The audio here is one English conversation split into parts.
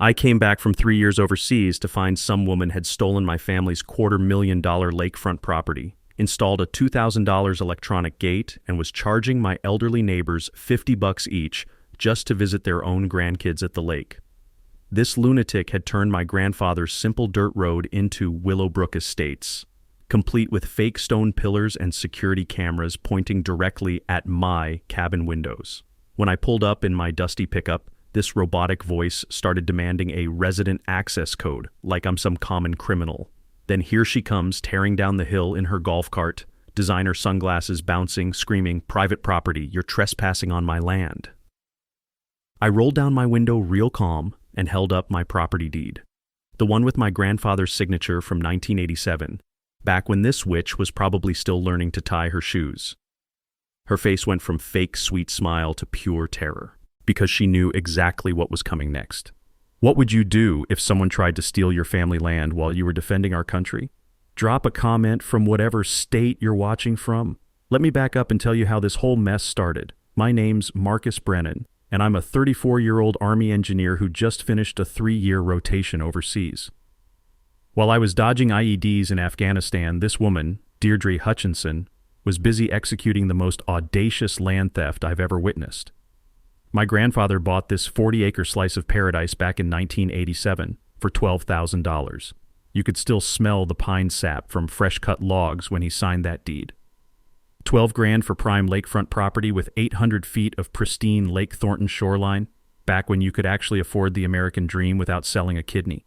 I came back from 3 years overseas to find some woman had stolen my family's $250,000 lakefront property, installed a $2,000 electronic gate, and was charging my elderly neighbors $50 each just to visit their own grandkids at the lake. This lunatic had turned my grandfather's simple dirt road into Willowbrook Estates, complete with fake stone pillars and security cameras pointing directly at my cabin windows. When I pulled up in my dusty pickup, this robotic voice started demanding a resident access code, like I'm some common criminal. Then here she comes, tearing down the hill in her golf cart, designer sunglasses bouncing, screaming, "Private property, you're trespassing on my land." I rolled down my window real calm and held up my property deed, the one with my grandfather's signature from 1987, back when this witch was probably still learning to tie her shoes. Her face went from fake sweet smile to pure terror, because she knew exactly what was coming next. What would you do if someone tried to steal your family land while you were defending our country? Drop a comment from whatever state you're watching from. Let me back up and tell you how this whole mess started. My name's Marcus Brennan, and I'm a 34-year-old Army engineer who just finished a 3-year rotation overseas. While I was dodging IEDs in Afghanistan, this woman, Deirdre Hutchinson, was busy executing the most audacious land theft I've ever witnessed. My grandfather bought this 40-acre slice of paradise back in 1987 for $12,000. You could still smell the pine sap from fresh-cut logs when he signed that deed. $12,000 for prime lakefront property with 800 feet of pristine Lake Thornton shoreline, back when you could actually afford the American dream without selling a kidney.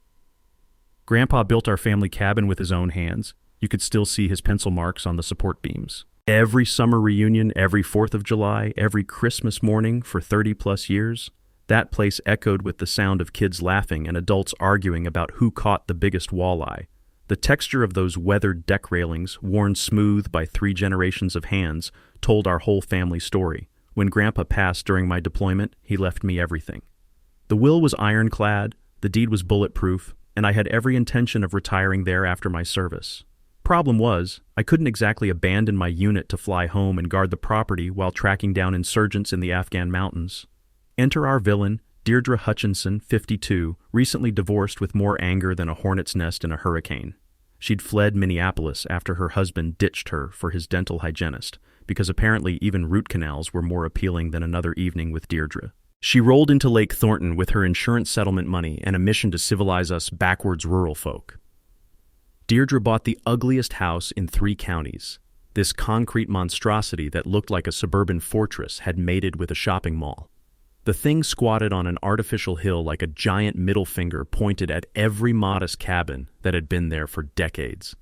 Grandpa built our family cabin with his own hands. You could still see his pencil marks on the support beams. Every summer reunion, every 4th of July, every Christmas morning for 30-plus years, that place echoed with the sound of kids laughing and adults arguing about who caught the biggest walleye. The texture of those weathered deck railings, worn smooth by 3 generations of hands, told our whole family story. When Grandpa passed during my deployment, he left me everything. The will was ironclad, the deed was bulletproof, and I had every intention of retiring there after my service. Problem was, I couldn't exactly abandon my unit to fly home and guard the property while tracking down insurgents in the Afghan mountains. Enter our villain, Deirdre Hutchinson, 52, recently divorced with more anger than a hornet's nest in a hurricane. She'd fled Minneapolis after her husband ditched her for his dental hygienist, because apparently even root canals were more appealing than another evening with Deirdre. She rolled into Lake Thornton with her insurance settlement money and a mission to civilize us backwards rural folk. Deirdre bought the ugliest house in 3 counties. This concrete monstrosity that looked like a suburban fortress had mated with a shopping mall. The thing squatted on an artificial hill like a giant middle finger pointed at every modest cabin that had been there for decades.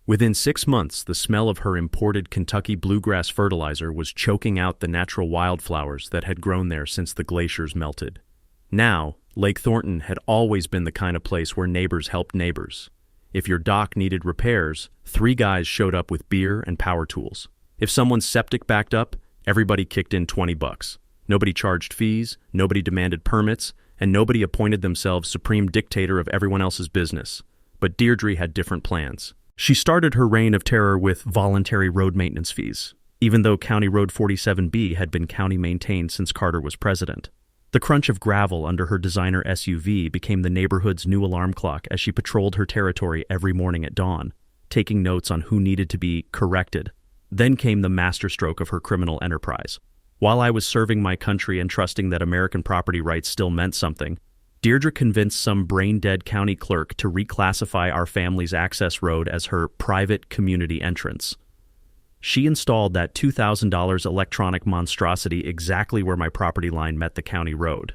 Within 6 months, the smell of her imported Kentucky bluegrass fertilizer was choking out the natural wildflowers that had grown there since the glaciers melted. Now, Lake Thornton had always been the kind of place where neighbors helped neighbors. If your dock needed repairs, 3 guys showed up with beer and power tools. If someone's septic backed up, everybody kicked in $20. Nobody charged fees, nobody demanded permits, and nobody appointed themselves supreme dictator of everyone else's business. But Deirdre had different plans. She started her reign of terror with voluntary road maintenance fees, even though County Road 47B had been county maintained since Carter was president. The crunch of gravel under her designer SUV became the neighborhood's new alarm clock as she patrolled her territory every morning at dawn, taking notes on who needed to be corrected. Then came the masterstroke of her criminal enterprise. While I was serving my country and trusting that American property rights still meant something, Deirdre convinced some brain-dead county clerk to reclassify our family's access road as her private community entrance. She installed that $2,000 electronic monstrosity exactly where my property line met the county road.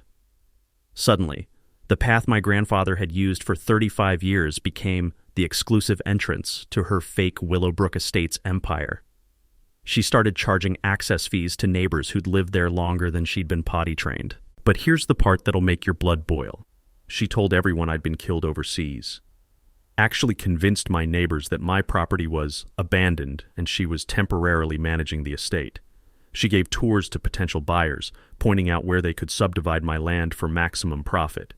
Suddenly, the path my grandfather had used for 35 years became the exclusive entrance to her fake Willowbrook Estates empire. She started charging access fees to neighbors who'd lived there longer than she'd been potty trained. But here's the part that'll make your blood boil. She told everyone I'd been killed overseas. Actually convinced my neighbors that my property was abandoned and she was temporarily managing the estate. She gave tours to potential buyers, pointing out where they could subdivide my land for maximum profit.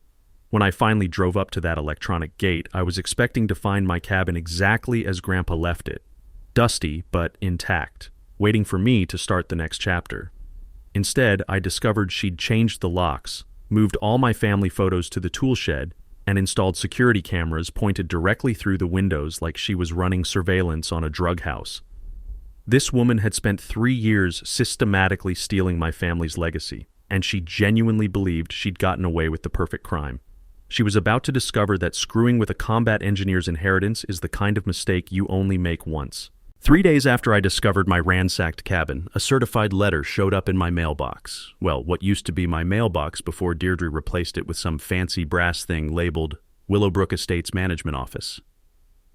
When I finally drove up to that electronic gate, I was expecting to find my cabin exactly as Grandpa left it, dusty but intact, waiting for me to start the next chapter. Instead, I discovered she'd changed the locks, moved all my family photos to the tool shed, and installed security cameras pointed directly through the windows like she was running surveillance on a drug house. This woman had spent 3 years systematically stealing my family's legacy, and she genuinely believed she'd gotten away with the perfect crime. She was about to discover that screwing with a combat engineer's inheritance is the kind of mistake you only make once. 3 days after I discovered my ransacked cabin, a certified letter showed up in my mailbox. Well, what used to be my mailbox before Deirdre replaced it with some fancy brass thing labeled Willowbrook Estates Management Office.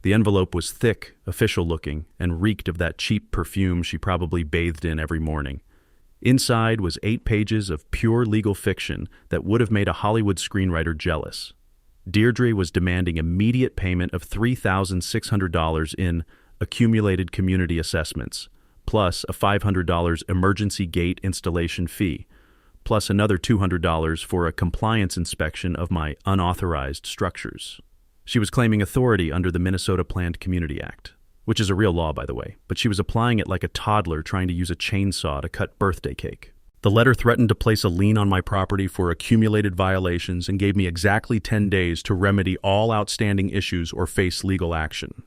The envelope was thick, official-looking, and reeked of that cheap perfume she probably bathed in every morning. Inside was 8 pages of pure legal fiction that would have made a Hollywood screenwriter jealous. Deirdre was demanding immediate payment of $3,600 in accumulated community assessments, plus a $500 emergency gate installation fee, plus another $200 for a compliance inspection of my unauthorized structures. She was claiming authority under the Minnesota Planned Community Act, which is a real law, by the way, but she was applying it like a toddler trying to use a chainsaw to cut birthday cake. The letter threatened to place a lien on my property for accumulated violations and gave me exactly 10 days to remedy all outstanding issues or face legal action.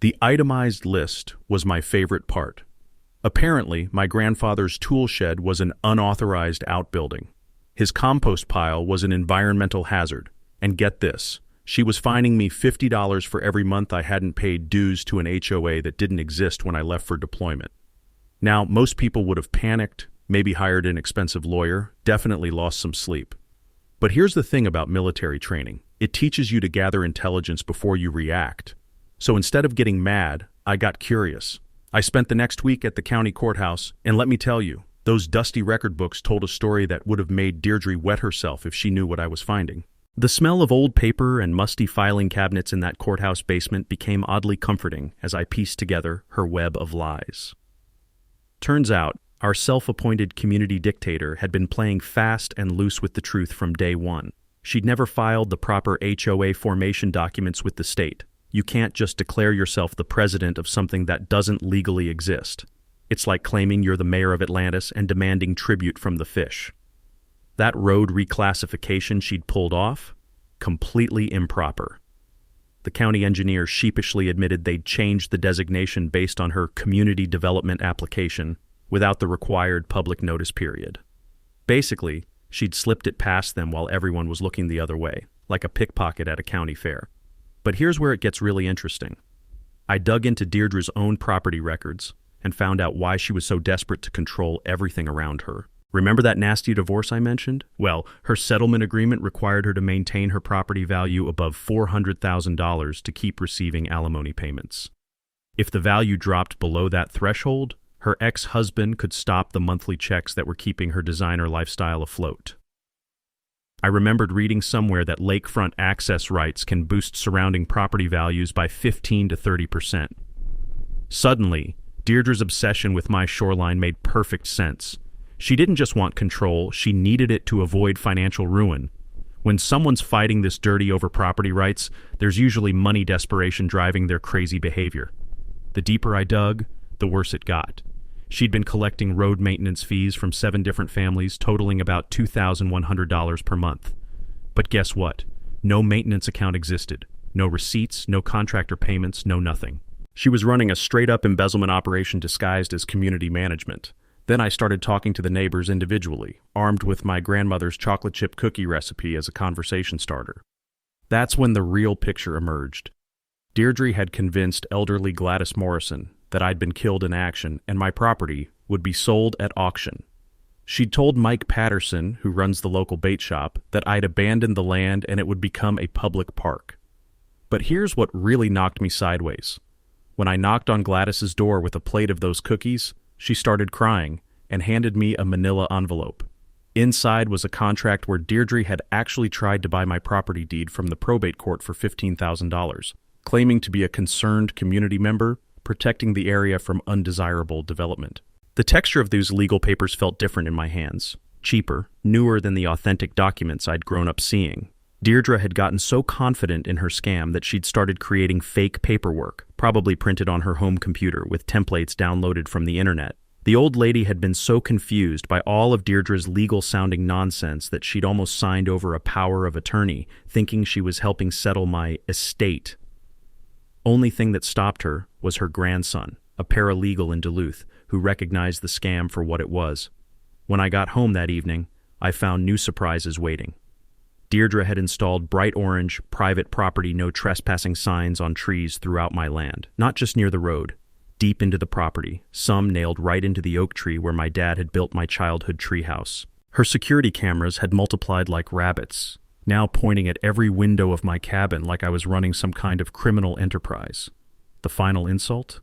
The itemized list was my favorite part. Apparently, my grandfather's tool shed was an unauthorized outbuilding. His compost pile was an environmental hazard. And get this, she was fining me $50 for every month I hadn't paid dues to an HOA that didn't exist when I left for deployment. Now, most people would have panicked, maybe hired an expensive lawyer, definitely lost some sleep. But here's the thing about military training. It teaches you to gather intelligence before you react. So instead of getting mad, I got curious. I spent the next week at the county courthouse, and let me tell you, those dusty record books told a story that would have made Deirdre wet herself if she knew what I was finding. The smell of old paper and musty filing cabinets in that courthouse basement became oddly comforting as I pieced together her web of lies. Turns out, our self-appointed community dictator had been playing fast and loose with the truth from day one. She'd never filed the proper HOA formation documents with the state. You can't just declare yourself the president of something that doesn't legally exist. It's like claiming you're the mayor of Atlantis and demanding tribute from the fish. That road reclassification she'd pulled off? Completely improper. The county engineer sheepishly admitted they'd changed the designation based on her community development application without the required public notice period. Basically, she'd slipped it past them while everyone was looking the other way, like a pickpocket at a county fair. But here's where it gets really interesting. I dug into Deirdre's own property records and found out why she was so desperate to control everything around her. Remember that nasty divorce I mentioned? Well, her settlement agreement required her to maintain her property value above $400,000 to keep receiving alimony payments. If the value dropped below that threshold, her ex-husband could stop the monthly checks that were keeping her designer lifestyle afloat. I remembered reading somewhere that lakefront access rights can boost surrounding property values by 15 to 30%. Suddenly, Deirdre's obsession with my shoreline made perfect sense. She didn't just want control, she needed it to avoid financial ruin. When someone's fighting this dirty over property rights, there's usually money desperation driving their crazy behavior. The deeper I dug, the worse it got. She'd been collecting road maintenance fees from 7 different families, totaling about $2,100 per month. But guess what? No maintenance account existed. No receipts, no contractor payments, no nothing. She was running a straight-up embezzlement operation disguised as community management. Then I started talking to the neighbors individually, armed with my grandmother's chocolate chip cookie recipe as a conversation starter. That's when the real picture emerged. Deirdre had convinced elderly Gladys Morrison that I'd been killed in action and my property would be sold at auction. She'd told Mike Patterson, who runs the local bait shop, that I'd abandoned the land and it would become a public park. But here's what really knocked me sideways. When I knocked on Gladys's door with a plate of those cookies, she started crying and handed me a manila envelope. Inside was a contract where Deirdre had actually tried to buy my property deed from the probate court for $15,000, claiming to be a concerned community member, protecting the area from undesirable development. The texture of these legal papers felt different in my hands, cheaper, newer than the authentic documents I'd grown up seeing. Deirdre had gotten so confident in her scam that she'd started creating fake paperwork, probably printed on her home computer with templates downloaded from the internet. The old lady had been so confused by all of Deirdre's legal-sounding nonsense that she'd almost signed over a power of attorney, thinking she was helping settle my estate. Only thing that stopped her was her grandson, a paralegal in Duluth, who recognized the scam for what it was. When I got home that evening, I found new surprises waiting. Deirdre had installed bright orange, private property no trespassing signs on trees throughout my land, not just near the road. Deep into the property, some nailed right into the oak tree where my dad had built my childhood treehouse. Her security cameras had multiplied like rabbits, now pointing at every window of my cabin like I was running some kind of criminal enterprise. The final insult?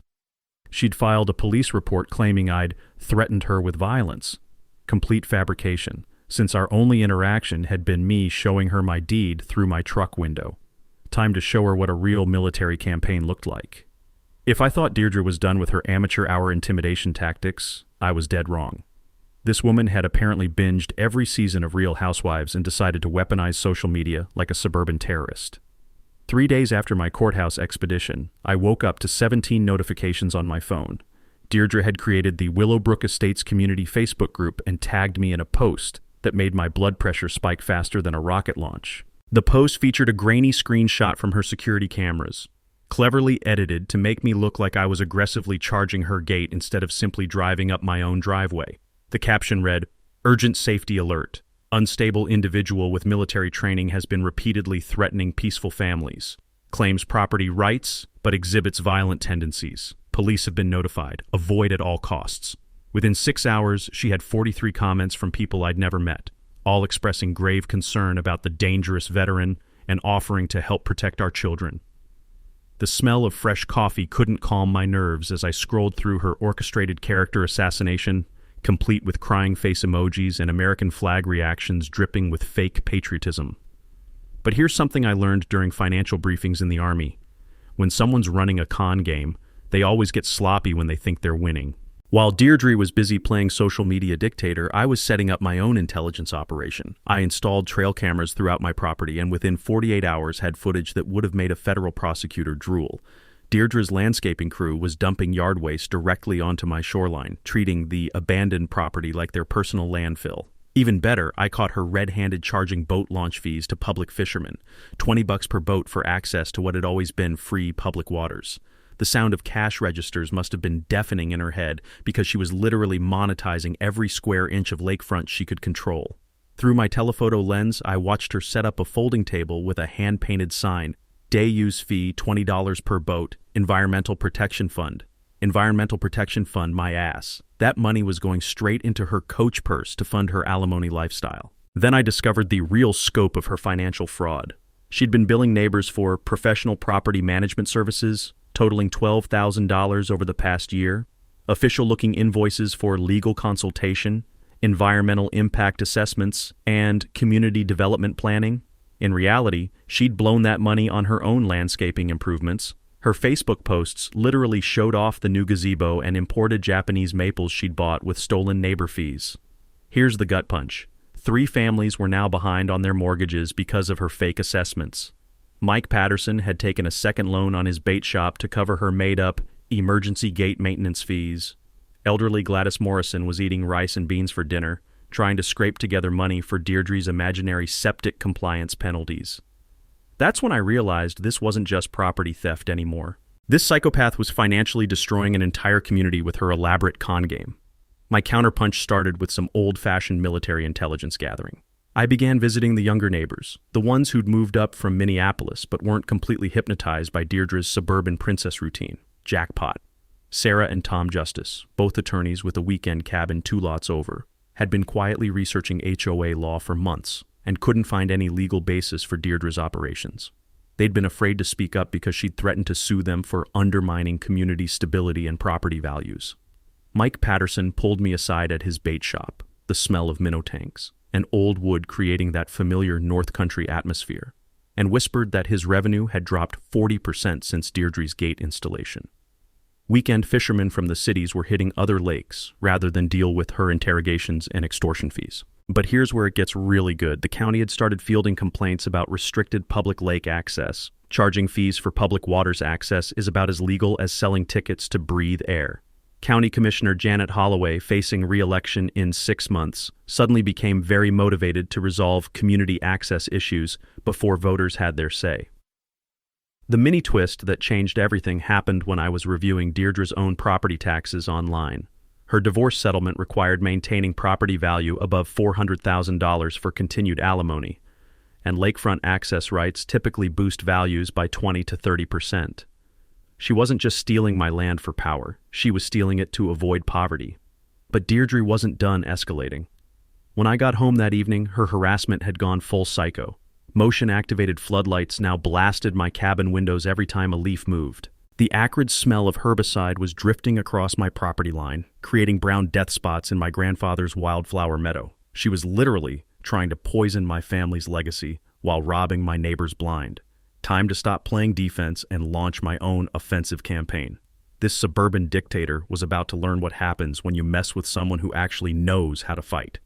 She'd filed a police report claiming I'd threatened her with violence. Complete fabrication, since our only interaction had been me showing her my deed through my truck window. Time to show her what a real military campaign looked like. If I thought Deirdre was done with her amateur hour intimidation tactics, I was dead wrong. This woman had apparently binged every season of Real Housewives and decided to weaponize social media like a suburban terrorist. 3 days after my courthouse expedition, I woke up to 17 notifications on my phone. Deirdre had created the Willowbrook Estates Community Facebook group and tagged me in a post that made my blood pressure spike faster than a rocket launch. The post featured a grainy screenshot from her security cameras, cleverly edited to make me look like I was aggressively charging her gate instead of simply driving up my own driveway. The caption read, "Urgent safety alert. Unstable individual with military training has been repeatedly threatening peaceful families. Claims property rights, but exhibits violent tendencies. Police have been notified. Avoid at all costs." Within 6 hours, she had 43 comments from people I'd never met, all expressing grave concern about the dangerous veteran and offering to help protect our children. The smell of fresh coffee couldn't calm my nerves as I scrolled through her orchestrated character assassination, complete with crying face emojis and American flag reactions dripping with fake patriotism. But here's something I learned during financial briefings in the Army. When someone's running a con game, they always get sloppy when they think they're winning. While Deirdre was busy playing social media dictator, I was setting up my own intelligence operation. I installed trail cameras throughout my property and within 48 hours had footage that would have made a federal prosecutor drool. Deirdre's landscaping crew was dumping yard waste directly onto my shoreline, treating the abandoned property like their personal landfill. Even better, I caught her red-handed charging boat launch fees to public fishermen, $20 per boat for access to what had always been free public waters. The sound of cash registers must have been deafening in her head because she was literally monetizing every square inch of lakefront she could control. Through my telephoto lens, I watched her set up a folding table with a hand-painted sign, "Day use fee $20 per boat, Environmental Protection Fund." Environmental Protection Fund, my ass. That money was going straight into her coach purse to fund her alimony lifestyle. Then I discovered the real scope of her financial fraud. She'd been billing neighbors for professional property management services, totaling $12,000 over the past year, official-looking invoices for legal consultation, environmental impact assessments, and community development planning. In reality, she'd blown that money on her own landscaping improvements. Her Facebook posts literally showed off the new gazebo and imported Japanese maples she'd bought with stolen neighbor fees. Here's the gut punch. 3 families were now behind on their mortgages because of her fake assessments. Mike Patterson had taken a second loan on his bait shop to cover her made-up emergency gate maintenance fees. Elderly Gladys Morrison was eating rice and beans for dinner, trying to scrape together money for Deirdre's imaginary septic compliance penalties. That's when I realized this wasn't just property theft anymore. This psychopath was financially destroying an entire community with her elaborate con game. My counterpunch started with some old-fashioned military intelligence gathering. I began visiting the younger neighbors, the ones who'd moved up from Minneapolis but weren't completely hypnotized by Deirdre's suburban princess routine. Jackpot. Sarah and Tom Justice, both attorneys with a weekend cabin 2 lots over, had been quietly researching HOA law for months and couldn't find any legal basis for Deirdre's operations. They'd been afraid to speak up because she'd threatened to sue them for undermining community stability and property values. Mike Patterson pulled me aside at his bait shop, the smell of minnow tanks, and old wood creating that familiar North Country atmosphere, and whispered that his revenue had dropped 40% since Deirdre's gate installation. Weekend fishermen from the cities were hitting other lakes rather than deal with her interrogations and extortion fees. But here's where it gets really good. The county had started fielding complaints about restricted public lake access. Charging fees for public waters access is about as legal as selling tickets to breathe air. County Commissioner Janet Holloway, facing re-election in 6 months, suddenly became very motivated to resolve community access issues before voters had their say. The mini twist that changed everything happened when I was reviewing Deirdre's own property taxes online. Her divorce settlement required maintaining property value above $400,000 for continued alimony, and lakefront access rights typically boost values by 20 to 30%. She wasn't just stealing my land for power, she was stealing it to avoid poverty. But Deirdre wasn't done escalating. When I got home that evening, her harassment had gone full psycho. Motion-activated floodlights now blasted my cabin windows every time a leaf moved. The acrid smell of herbicide was drifting across my property line, creating brown death spots in my grandfather's wildflower meadow. She was literally trying to poison my family's legacy while robbing my neighbors blind. Time to stop playing defense and launch my own offensive campaign. This suburban dictator was about to learn what happens when you mess with someone who actually knows how to fight.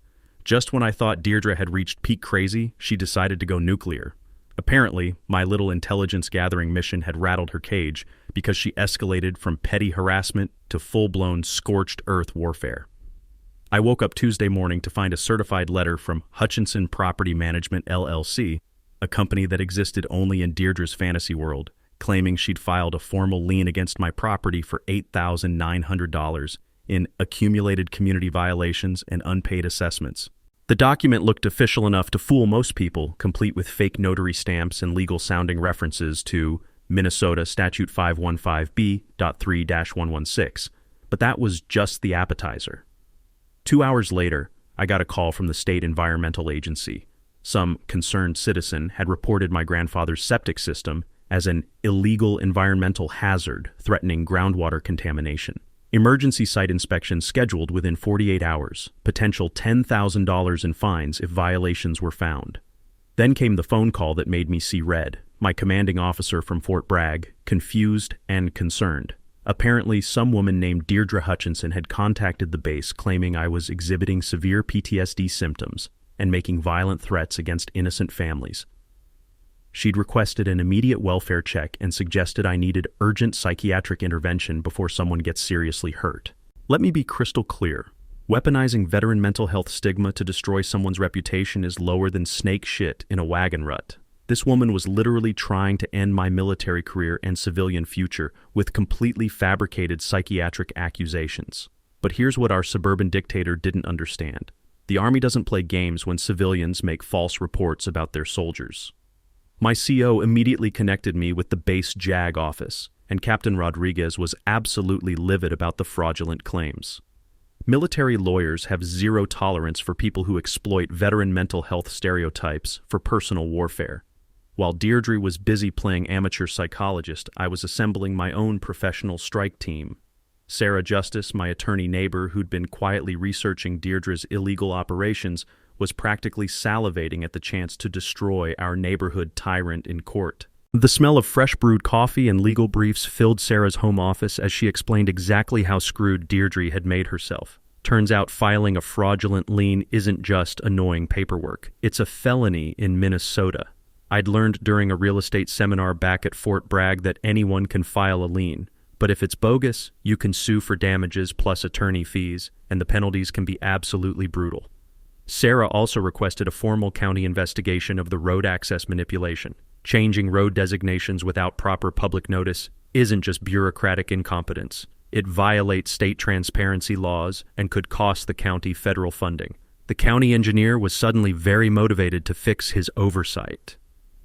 Just when I thought Deirdre had reached peak crazy, she decided to go nuclear. Apparently, my little intelligence-gathering mission had rattled her cage because she escalated from petty harassment to full-blown scorched earth warfare. I woke up Tuesday morning to find a certified letter from Hutchinson Property Management, LLC, a company that existed only in Deirdre's fantasy world, claiming she'd filed a formal lien against my property for $8,900 in accumulated community violations and unpaid assessments. The document looked official enough to fool most people, complete with fake notary stamps and legal-sounding references to Minnesota Statute 515B.3-116, but that was just the appetizer. 2 hours later, I got a call from the state environmental agency. Some concerned citizen had reported my grandfather's septic system as an illegal environmental hazard threatening groundwater contamination. Emergency site inspection scheduled within 48 hours, potential $10,000 in fines if violations were found. Then came the phone call that made me see red, my commanding officer from Fort Bragg, confused and concerned. Apparently, some woman named Deirdre Hutchinson had contacted the base claiming I was exhibiting severe PTSD symptoms and making violent threats against innocent families. She'd requested an immediate welfare check and suggested I needed urgent psychiatric intervention before someone gets seriously hurt. Let me be crystal clear. Weaponizing veteran mental health stigma to destroy someone's reputation is lower than snake shit in a wagon rut. This woman was literally trying to end my military career and civilian future with completely fabricated psychiatric accusations. But here's what our suburban dictator didn't understand. The Army doesn't play games when civilians make false reports about their soldiers. My CO immediately connected me with the base JAG office, and Captain Rodriguez was absolutely livid about the fraudulent claims. Military lawyers have zero tolerance for people who exploit veteran mental health stereotypes for personal warfare. While Deirdre was busy playing amateur psychologist, I was assembling my own professional strike team. Sarah Justice, my attorney neighbor who'd been quietly researching Deirdre's illegal operations, was practically salivating at the chance to destroy our neighborhood tyrant in court. The smell of fresh brewed coffee and legal briefs filled Sarah's home office as she explained exactly how screwed Deirdre had made herself. Turns out filing a fraudulent lien isn't just annoying paperwork. It's a felony in Minnesota. I'd learned during a real estate seminar back at Fort Bragg that anyone can file a lien. But if it's bogus, you can sue for damages plus attorney fees, and the penalties can be absolutely brutal. Sarah also requested a formal county investigation of the road access manipulation. Changing road designations without proper public notice isn't just bureaucratic incompetence. It violates state transparency laws and could cost the county federal funding. The county engineer was suddenly very motivated to fix his oversight.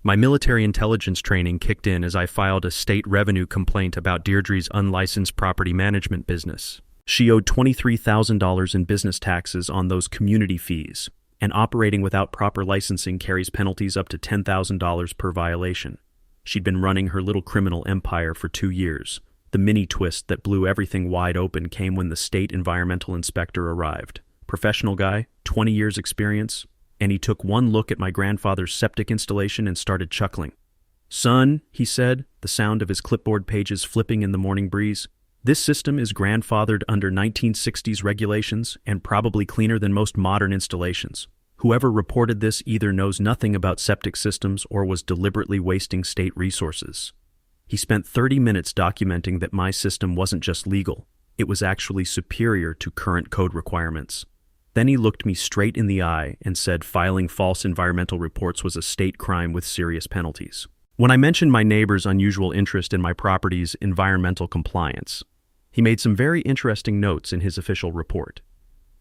My military intelligence training kicked in as I filed a state revenue complaint about Deirdre's unlicensed property management business. She owed $23,000 in business taxes on those community fees, and operating without proper licensing carries penalties up to $10,000 per violation. She'd been running her little criminal empire for 2 years. The mini twist that blew everything wide open came when the state environmental inspector arrived. Professional guy, 20 years experience, and he took one look at my grandfather's septic installation and started chuckling. "Son," he said, the sound of his clipboard pages flipping in the morning breeze, "this system is grandfathered under 1960s regulations and probably cleaner than most modern installations. Whoever reported this either knows nothing about septic systems or was deliberately wasting state resources." He spent 30 minutes documenting that my system wasn't just legal, It was actually superior to current code requirements. Then he looked me straight in the eye and said filing false environmental reports was a state crime with serious penalties. When I mentioned my neighbor's unusual interest in my property's environmental compliance, he made some very interesting notes in his official report.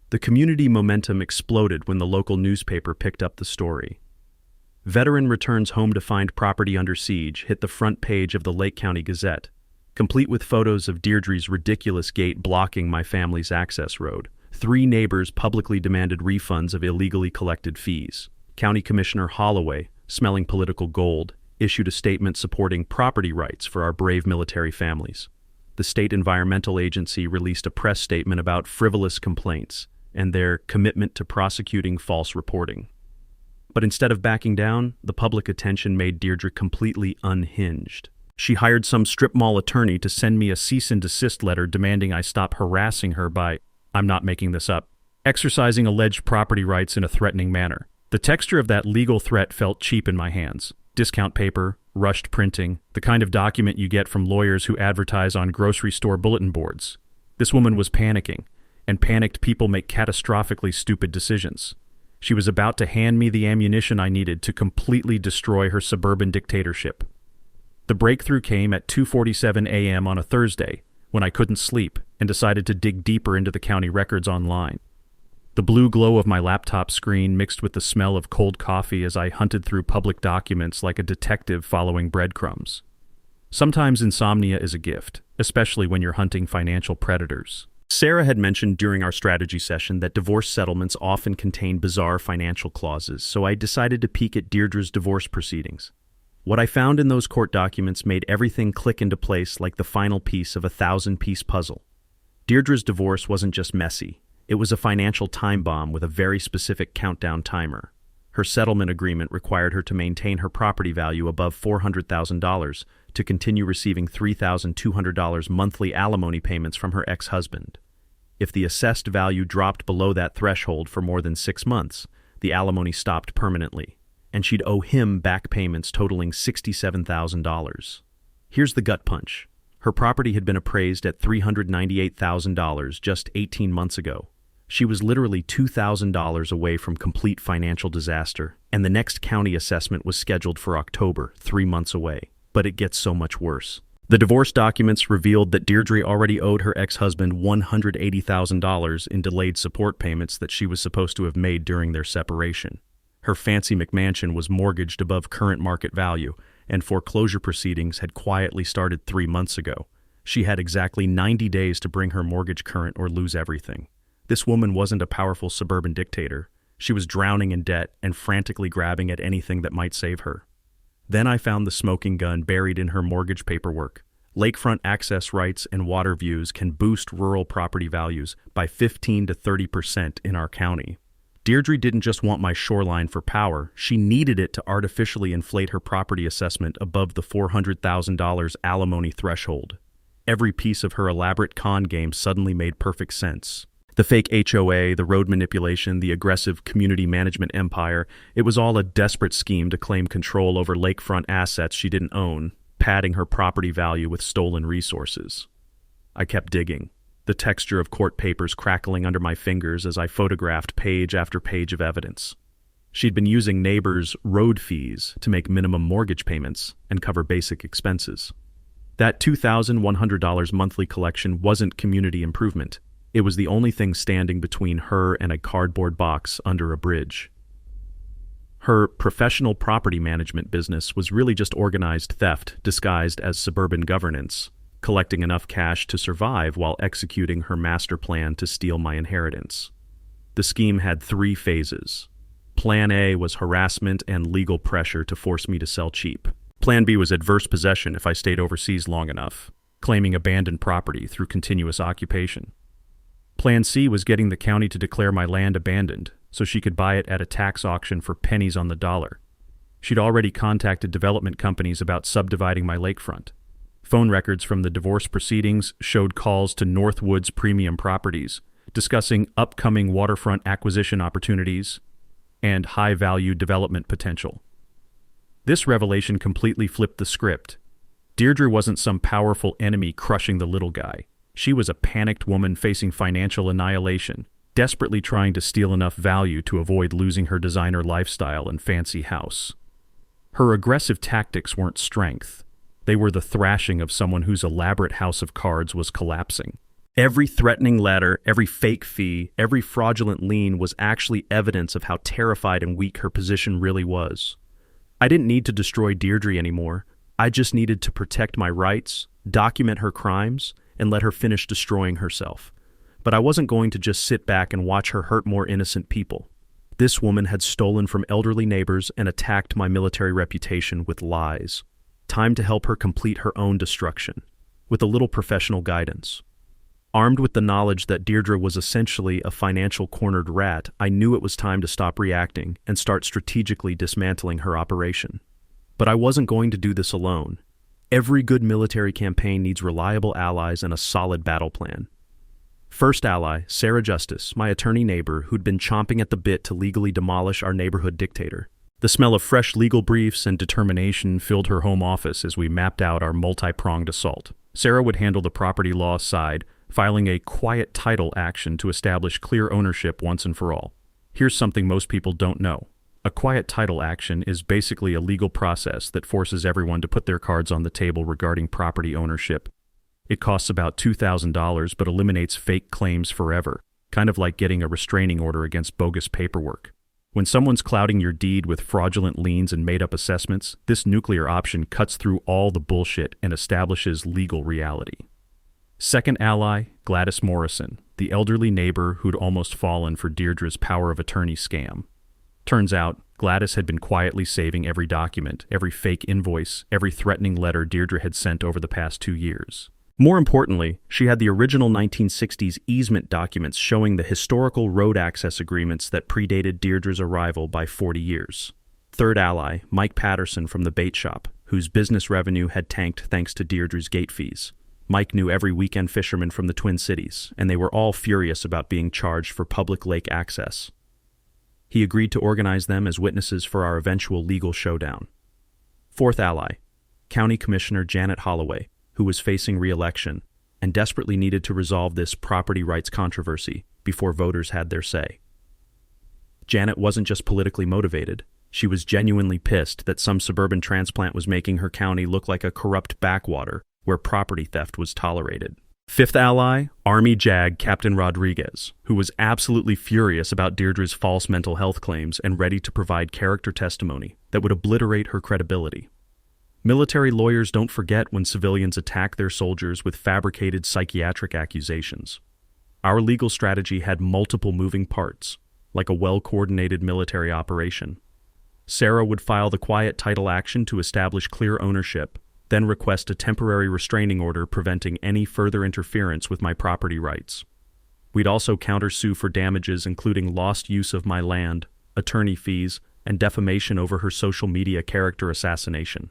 The community momentum exploded when the local newspaper picked up the story. Veteran returns home to find property under siege hit the front page of the Lake County Gazette, complete with photos of Deirdre's ridiculous gate blocking my family's access road. 3 neighbors publicly demanded refunds of illegally collected fees. County Commissioner Holloway, smelling political gold, issued a statement supporting property rights for our brave military families. The state environmental agency released a press statement about frivolous complaints and their commitment to prosecuting false reporting. But instead of backing down, the public attention made Deirdre completely unhinged. She hired some strip mall attorney to send me a cease and desist letter demanding I stop harassing her by, I'm not making this up, exercising alleged property rights in a threatening manner. The texture of that legal threat felt cheap in my hands. Discount paper, rushed printing, the kind of document you get from lawyers who advertise on grocery store bulletin boards. This woman was panicking, and panicked people make catastrophically stupid decisions. She was about to hand me the ammunition I needed to completely destroy her suburban dictatorship. The breakthrough came at 2:47 a.m. on a Thursday, when I couldn't sleep and decided to dig deeper into the county records online. The blue glow of my laptop screen mixed with the smell of cold coffee as I hunted through public documents like a detective following breadcrumbs. Sometimes insomnia is a gift, especially when you're hunting financial predators. Sarah had mentioned during our strategy session that divorce settlements often contain bizarre financial clauses, so I decided to peek at Deirdre's divorce proceedings. What I found in those court documents made everything click into place like the final piece of a 1,000-piece puzzle. Deirdre's divorce wasn't just messy. It was a financial time bomb with a very specific countdown timer. Her settlement agreement required her to maintain her property value above $400,000 to continue receiving $3,200 monthly alimony payments from her ex-husband. If the assessed value dropped below that threshold for more than 6 months, the alimony stopped permanently, and she'd owe him back payments totaling $67,000. Here's the gut punch. Her property had been appraised at $398,000 just 18 months ago. She was literally $2,000 away from complete financial disaster, and the next county assessment was scheduled for October, 3 months away. But it gets so much worse. The divorce documents revealed that Deirdre already owed her ex-husband $180,000 in delayed support payments that she was supposed to have made during their separation. Her fancy McMansion was mortgaged above current market value, and foreclosure proceedings had quietly started 3 months ago. She had exactly 90 days to bring her mortgage current or lose everything. This woman wasn't a powerful suburban dictator. She was drowning in debt and frantically grabbing at anything that might save her. Then I found the smoking gun buried in her mortgage paperwork. Lakefront access rights and water views can boost rural property values by 15 to 30% in our county. Deirdre didn't just want my shoreline for power, she needed it to artificially inflate her property assessment above the $400,000 alimony threshold. Every piece of her elaborate con game suddenly made perfect sense. The fake HOA, the road manipulation, the aggressive community management empire, it was all a desperate scheme to claim control over lakefront assets she didn't own, padding her property value with stolen resources. I kept digging, the texture of court papers crackling under my fingers as I photographed page after page of evidence. She'd been using neighbors' road fees to make minimum mortgage payments and cover basic expenses. That $2,100 monthly collection wasn't community improvement. It was the only thing standing between her and a cardboard box under a bridge. Her professional property management business was really just organized theft disguised as suburban governance, collecting enough cash to survive while executing her master plan to steal my inheritance. The scheme had 3 phases. Plan A was harassment and legal pressure to force me to sell cheap. Plan B was adverse possession if I stayed overseas long enough, claiming abandoned property through continuous occupation. Plan C was getting the county to declare my land abandoned so she could buy it at a tax auction for pennies on the dollar. She'd already contacted development companies about subdividing my lakefront. Phone records from the divorce proceedings showed calls to Northwoods Premium Properties, discussing upcoming waterfront acquisition opportunities and high-value development potential. This revelation completely flipped the script. Deirdre wasn't some powerful enemy crushing the little guy. She was a panicked woman facing financial annihilation, desperately trying to steal enough value to avoid losing her designer lifestyle and fancy house. Her aggressive tactics weren't strength. They were the thrashing of someone whose elaborate house of cards was collapsing. Every threatening letter, every fake fee, every fraudulent lien was actually evidence of how terrified and weak her position really was. I didn't need to destroy Deirdre anymore. I just needed to protect my rights, document her crimes, and let her finish destroying herself. But I wasn't going to just sit back and watch her hurt more innocent people. This woman had stolen from elderly neighbors and attacked my military reputation with lies. Time to help her complete her own destruction, with a little professional guidance. Armed with the knowledge that Deirdre was essentially a financial cornered rat, I knew it was time to stop reacting and start strategically dismantling her operation. But I wasn't going to do this alone. Every good military campaign needs reliable allies and a solid battle plan. First ally, Sarah Justice, my attorney neighbor who'd been chomping at the bit to legally demolish our neighborhood dictator. The smell of fresh legal briefs and determination filled her home office as we mapped out our multi-pronged assault. Sarah would handle the property law side, filing a quiet title action to establish clear ownership once and for all. Here's something most people don't know. A quiet title action is basically a legal process that forces everyone to put their cards on the table regarding property ownership. It costs about $2,000 but eliminates fake claims forever, kind of like getting a restraining order against bogus paperwork. When someone's clouding your deed with fraudulent liens and made-up assessments, this nuclear option cuts through all the bullshit and establishes legal reality. Second ally, Gladys Morrison, the elderly neighbor who'd almost fallen for Deirdre's power of attorney scam. Turns out, Gladys had been quietly saving every document, every fake invoice, every threatening letter Deirdre had sent over the past 2 years. More importantly, she had the original 1960s easement documents showing the historical road access agreements that predated Deirdre's arrival by 40 years. Third ally, Mike Patterson from the bait shop, whose business revenue had tanked thanks to Deirdre's gate fees. Mike knew every weekend fisherman from the Twin Cities, and they were all furious about being charged for public lake access. He agreed to organize them as witnesses for our eventual legal showdown. Fourth ally, County Commissioner Janet Holloway, who was facing re-election and desperately needed to resolve this property rights controversy before voters had their say. Janet wasn't just politically motivated. She was genuinely pissed that some suburban transplant was making her county look like a corrupt backwater where property theft was tolerated. Fifth ally, Army JAG Captain Rodriguez, who was absolutely furious about Deirdre's false mental health claims and ready to provide character testimony that would obliterate her credibility. Military lawyers don't forget when civilians attack their soldiers with fabricated psychiatric accusations. Our legal strategy had multiple moving parts, like a well-coordinated military operation. Sarah would file the quiet title action to establish clear ownership, then request a temporary restraining order preventing any further interference with my property rights. We'd also countersue for damages including lost use of my land, attorney fees, and defamation over her social media character assassination.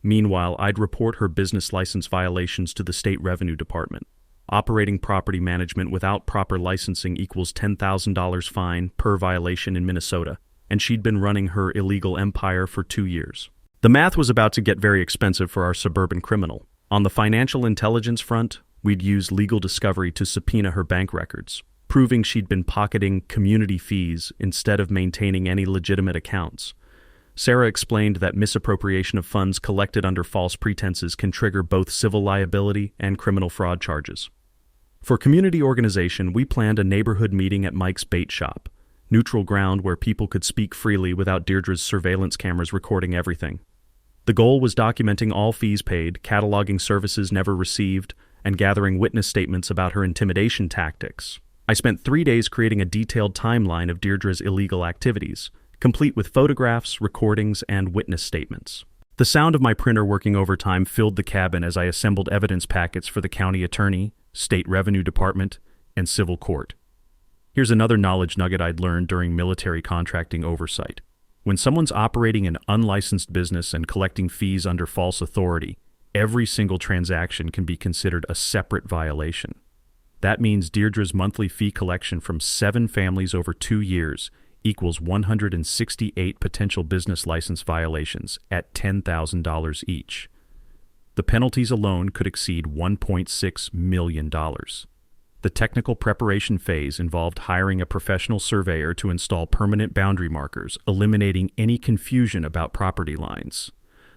Meanwhile, I'd report her business license violations to the State Revenue Department. Operating property management without proper licensing equals $10,000 fine per violation in Minnesota, and she'd been running her illegal empire for 2 years. The math was about to get very expensive for our suburban criminal. On the financial intelligence front, we'd use legal discovery to subpoena her bank records, proving she'd been pocketing community fees instead of maintaining any legitimate accounts. Sarah explained that misappropriation of funds collected under false pretenses can trigger both civil liability and criminal fraud charges. For community organization, we planned a neighborhood meeting at Mike's bait shop, neutral ground where people could speak freely without Deirdre's surveillance cameras recording everything. The goal was documenting all fees paid, cataloging services never received, and gathering witness statements about her intimidation tactics. I spent 3 days creating a detailed timeline of Deirdre's illegal activities, complete with photographs, recordings, and witness statements. The sound of my printer working overtime filled the cabin as I assembled evidence packets for the county attorney, State Revenue Department, and civil court. Here's another knowledge nugget I'd learned during military contracting oversight. When someone's operating an unlicensed business and collecting fees under false authority, every single transaction can be considered a separate violation. That means Deirdre's monthly fee collection from 7 families over 2 years equals 168 potential business license violations at $10,000 each. The penalties alone could exceed $1.6 million. The technical preparation phase involved hiring a professional surveyor to install permanent boundary markers, eliminating any confusion about property lines.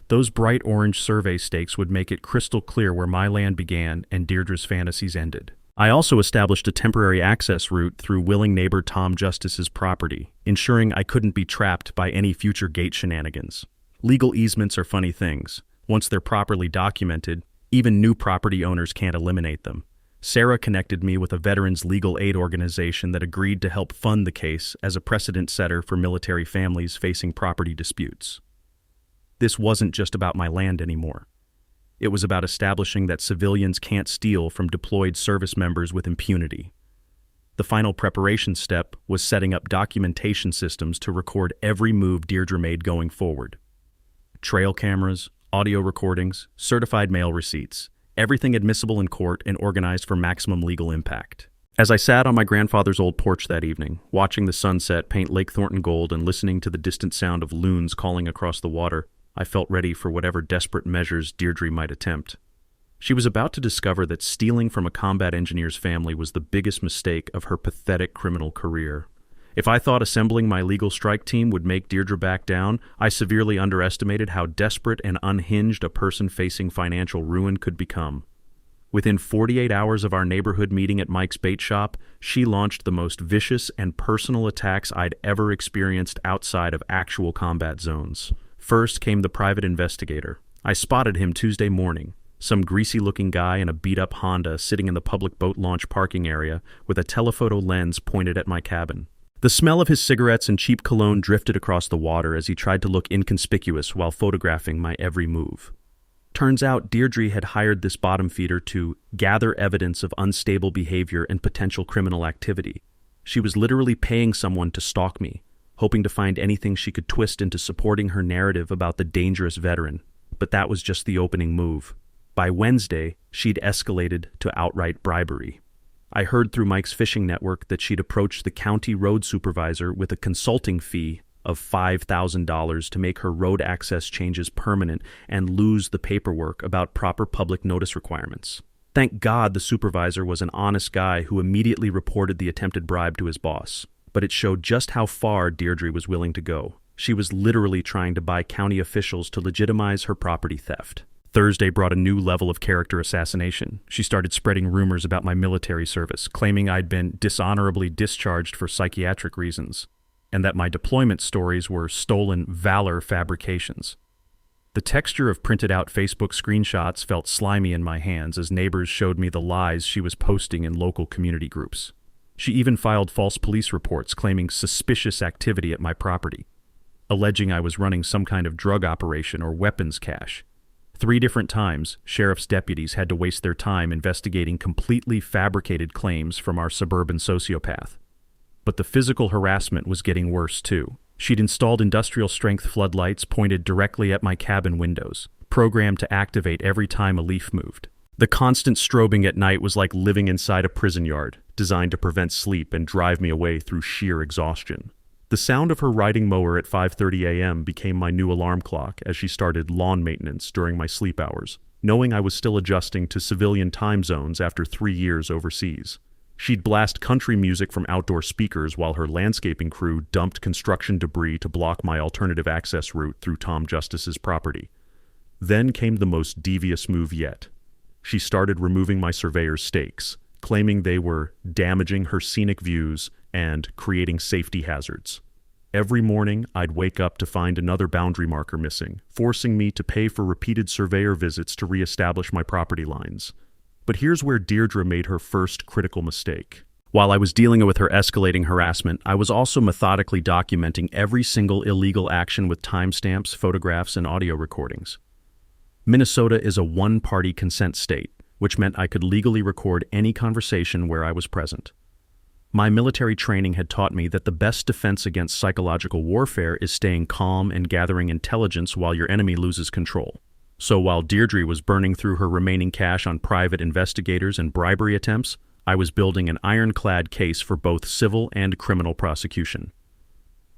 Those bright orange survey stakes would make it crystal clear where my land began and Deirdre's fantasies ended. I also established a temporary access route through willing neighbor Tom Justice's property, ensuring I couldn't be trapped by any future gate shenanigans. Legal easements are funny things. Once they're properly documented, even new property owners can't eliminate them. Sarah connected me with a veterans legal aid organization that agreed to help fund the case as a precedent setter for military families facing property disputes. This wasn't just about my land anymore. It was about establishing that civilians can't steal from deployed service members with impunity. The final preparation step was setting up documentation systems to record every move Deirdre made going forward. Trail cameras, audio recordings, certified mail receipts, everything admissible in court and organized for maximum legal impact. As I sat on my grandfather's old porch that evening, watching the sunset paint Lake Thornton gold and listening to the distant sound of loons calling across the water, I felt ready for whatever desperate measures Deirdre might attempt. She was about to discover that stealing from a combat engineer's family was the biggest mistake of her pathetic criminal career. If I thought assembling my legal strike team would make Deirdre back down, I severely underestimated how desperate and unhinged a person facing financial ruin could become. Within 48 hours of our neighborhood meeting at Mike's bait shop, she launched the most vicious and personal attacks I'd ever experienced outside of actual combat zones. First came the private investigator. I spotted him Tuesday morning, some greasy-looking guy in a beat-up Honda sitting in the public boat launch parking area with a telephoto lens pointed at my cabin. The smell of his cigarettes and cheap cologne drifted across the water as he tried to look inconspicuous while photographing my every move. Turns out Deirdre had hired this bottom feeder to gather evidence of unstable behavior and potential criminal activity. She was literally paying someone to stalk me, hoping to find anything she could twist into supporting her narrative about the dangerous veteran. But that was just the opening move. By Wednesday, she'd escalated to outright bribery. I heard through Mike's fishing network that she'd approached the county road supervisor with a consulting fee of $5,000 to make her road access changes permanent and lose the paperwork about proper public notice requirements. Thank God the supervisor was an honest guy who immediately reported the attempted bribe to his boss. But it showed just how far Deirdre was willing to go. She was literally trying to buy county officials to legitimize her property theft. Thursday brought a new level of character assassination. She started spreading rumors about my military service, claiming I'd been dishonorably discharged for psychiatric reasons, and that my deployment stories were stolen valor fabrications. The texture of printed-out Facebook screenshots felt slimy in my hands as neighbors showed me the lies she was posting in local community groups. She even filed false police reports claiming suspicious activity at my property, alleging I was running some kind of drug operation or weapons cache. 3 different times, sheriff's deputies had to waste their time investigating completely fabricated claims from our suburban sociopath. But the physical harassment was getting worse too. She'd installed industrial-strength floodlights pointed directly at my cabin windows, programmed to activate every time a leaf moved. The constant strobing at night was like living inside a prison yard, designed to prevent sleep and drive me away through sheer exhaustion. The sound of her riding mower at 5:30 a.m. became my new alarm clock as she started lawn maintenance during my sleep hours, knowing I was still adjusting to civilian time zones after 3 years overseas. She'd blast country music from outdoor speakers while her landscaping crew dumped construction debris to block my alternative access route through Tom Justice's property. Then came the most devious move yet. She started removing my surveyor's stakes, claiming they were damaging her scenic views and creating safety hazards. Every morning, I'd wake up to find another boundary marker missing, forcing me to pay for repeated surveyor visits to reestablish my property lines. But here's where Deirdre made her first critical mistake. While I was dealing with her escalating harassment, I was also methodically documenting every single illegal action with timestamps, photographs, and audio recordings. Minnesota is a one-party consent state, which meant I could legally record any conversation where I was present. My military training had taught me that the best defense against psychological warfare is staying calm and gathering intelligence while your enemy loses control. So while Deirdre was burning through her remaining cash on private investigators and bribery attempts, I was building an ironclad case for both civil and criminal prosecution.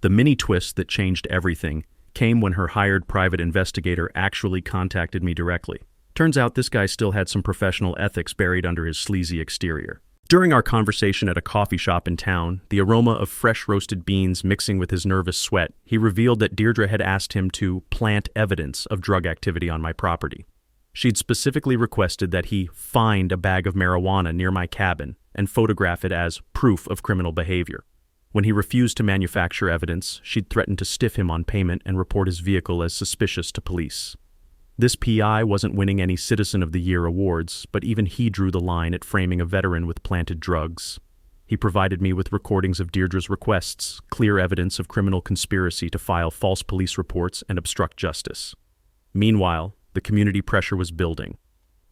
The mini-twist that changed everything came when her hired private investigator actually contacted me directly. Turns out this guy still had some professional ethics buried under his sleazy exterior. During our conversation at a coffee shop in town, the aroma of fresh roasted beans mixing with his nervous sweat, he revealed that Deirdre had asked him to plant evidence of drug activity on my property. She'd specifically requested that he find a bag of marijuana near my cabin and photograph it as proof of criminal behavior. When he refused to manufacture evidence, she'd threatened to stiff him on payment and report his vehicle as suspicious to police. This PI wasn't winning any Citizen of the Year awards, but even he drew the line at framing a veteran with planted drugs. He provided me with recordings of Deirdre's requests, clear evidence of criminal conspiracy to file false police reports and obstruct justice. Meanwhile, the community pressure was building.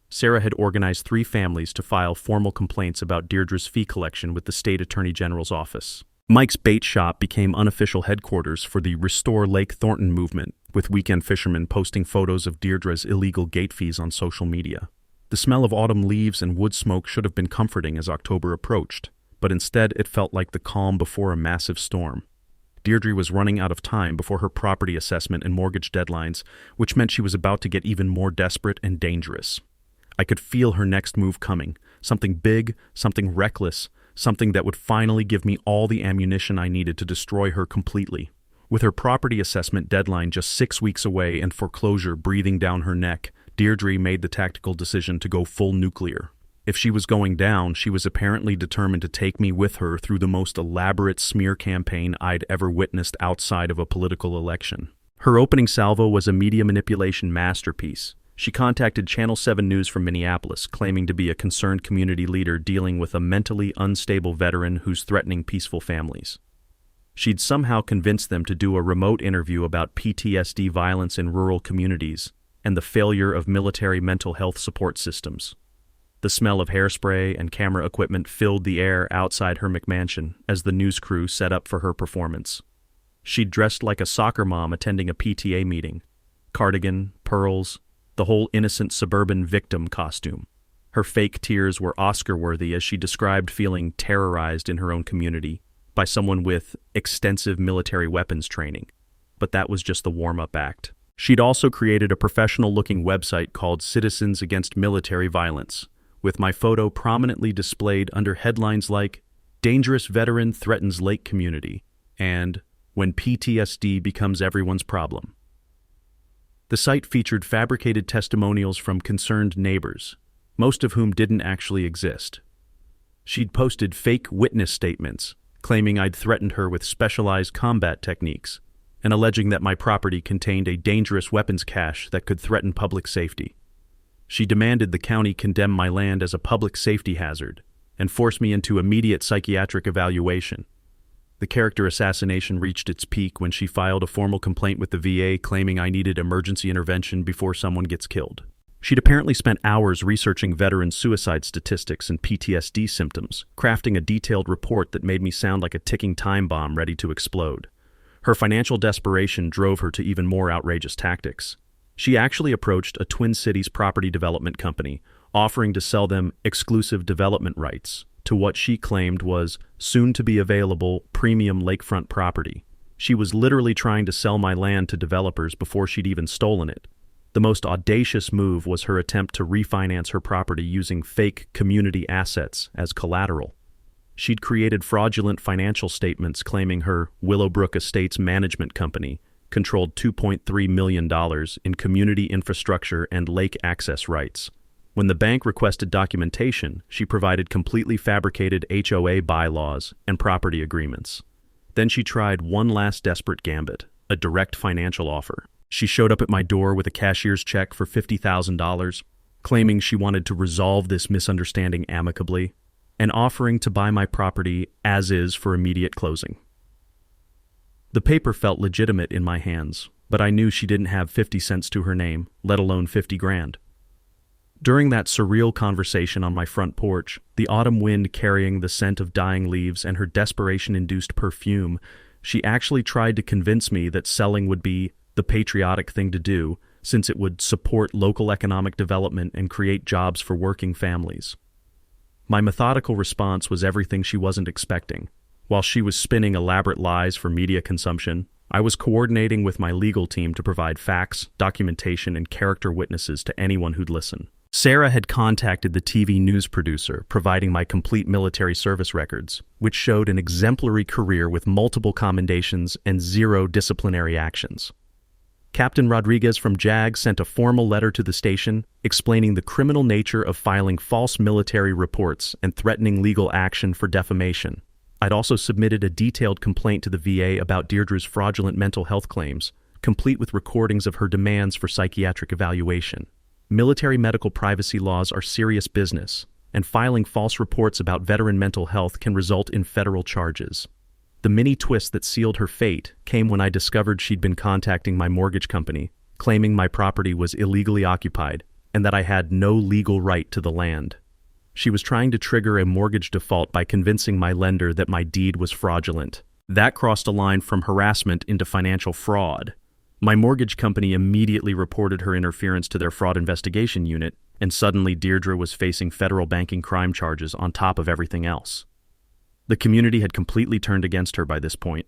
Sarah had organized 3 families to file formal complaints about Deirdre's fee collection with the state attorney general's office. Mike's bait shop became unofficial headquarters for the Restore Lake Thornton movement, with weekend fishermen posting photos of Deirdre's illegal gate fees on social media. The smell of autumn leaves and wood smoke should have been comforting as October approached, but instead it felt like the calm before a massive storm. Deirdre was running out of time before her property assessment and mortgage deadlines, which meant she was about to get even more desperate and dangerous. I could feel her next move coming, something big, something reckless, something that would finally give me all the ammunition I needed to destroy her completely. With her property assessment deadline just 6 weeks away and foreclosure breathing down her neck, Deirdre made the tactical decision to go full nuclear. If she was going down, she was apparently determined to take me with her through the most elaborate smear campaign I'd ever witnessed outside of a political election. Her opening salvo was a media manipulation masterpiece. She contacted Channel 7 News from Minneapolis, claiming to be a concerned community leader dealing with a mentally unstable veteran who's threatening peaceful families. She'd somehow convinced them to do a remote interview about PTSD violence in rural communities and the failure of military mental health support systems. The smell of hairspray and camera equipment filled the air outside her McMansion as the news crew set up for her performance. She'd dressed like a soccer mom attending a PTA meeting. Cardigan, pearls, the whole innocent suburban victim costume. Her fake tears were Oscar-worthy as she described feeling terrorized in her own community by someone with extensive military weapons training. But that was just the warm-up act. She'd also created a professional-looking website called Citizens Against Military Violence, with my photo prominently displayed under headlines like "Dangerous Veteran Threatens Lake Community" and "When PTSD Becomes Everyone's Problem." The site featured fabricated testimonials from concerned neighbors, most of whom didn't actually exist. She'd posted fake witness statements, claiming I'd threatened her with specialized combat techniques, and alleging that my property contained a dangerous weapons cache that could threaten public safety. She demanded the county condemn my land as a public safety hazard and force me into immediate psychiatric evaluation. The character assassination reached its peak when she filed a formal complaint with the VA claiming I needed emergency intervention before someone gets killed. She'd apparently spent hours researching veteran suicide statistics and PTSD symptoms, crafting a detailed report that made me sound like a ticking time bomb ready to explode. Her financial desperation drove her to even more outrageous tactics. She actually approached a Twin Cities property development company, offering to sell them exclusive development rights to what she claimed was soon-to-be-available premium lakefront property. She was literally trying to sell my land to developers before she'd even stolen it. The most audacious move was her attempt to refinance her property using fake community assets as collateral. She'd created fraudulent financial statements claiming her Willowbrook Estates Management Company controlled $2.3 million in community infrastructure and lake access rights. When the bank requested documentation, she provided completely fabricated HOA bylaws and property agreements. Then she tried one last desperate gambit, a direct financial offer. She showed up at my door with a cashier's check for $50,000, claiming she wanted to resolve this misunderstanding amicably, and offering to buy my property as is for immediate closing. The paper felt legitimate in my hands, but I knew she didn't have 50 cents to her name, let alone 50 grand. During that surreal conversation on my front porch, the autumn wind carrying the scent of dying leaves and her desperation-induced perfume, she actually tried to convince me that selling would be the patriotic thing to do, since it would support local economic development and create jobs for working families. My methodical response was everything she wasn't expecting. While she was spinning elaborate lies for media consumption, I was coordinating with my legal team to provide facts, documentation, and character witnesses to anyone who'd listen. Sarah had contacted the TV news producer, providing my complete military service records, which showed an exemplary career with multiple commendations and 0 disciplinary actions. Captain Rodriguez from JAG sent a formal letter to the station explaining the criminal nature of filing false military reports and threatening legal action for defamation. I'd also submitted a detailed complaint to the VA about Deirdre's fraudulent mental health claims, complete with recordings of her demands for psychiatric evaluation. Military medical privacy laws are serious business, and filing false reports about veteran mental health can result in federal charges. The mini twist that sealed her fate came when I discovered she'd been contacting my mortgage company, claiming my property was illegally occupied and that I had no legal right to the land. She was trying to trigger a mortgage default by convincing my lender that my deed was fraudulent. That crossed a line from harassment into financial fraud. My mortgage company immediately reported her interference to their fraud investigation unit, and suddenly Deirdre was facing federal banking crime charges on top of everything else. The community had completely turned against her by this point.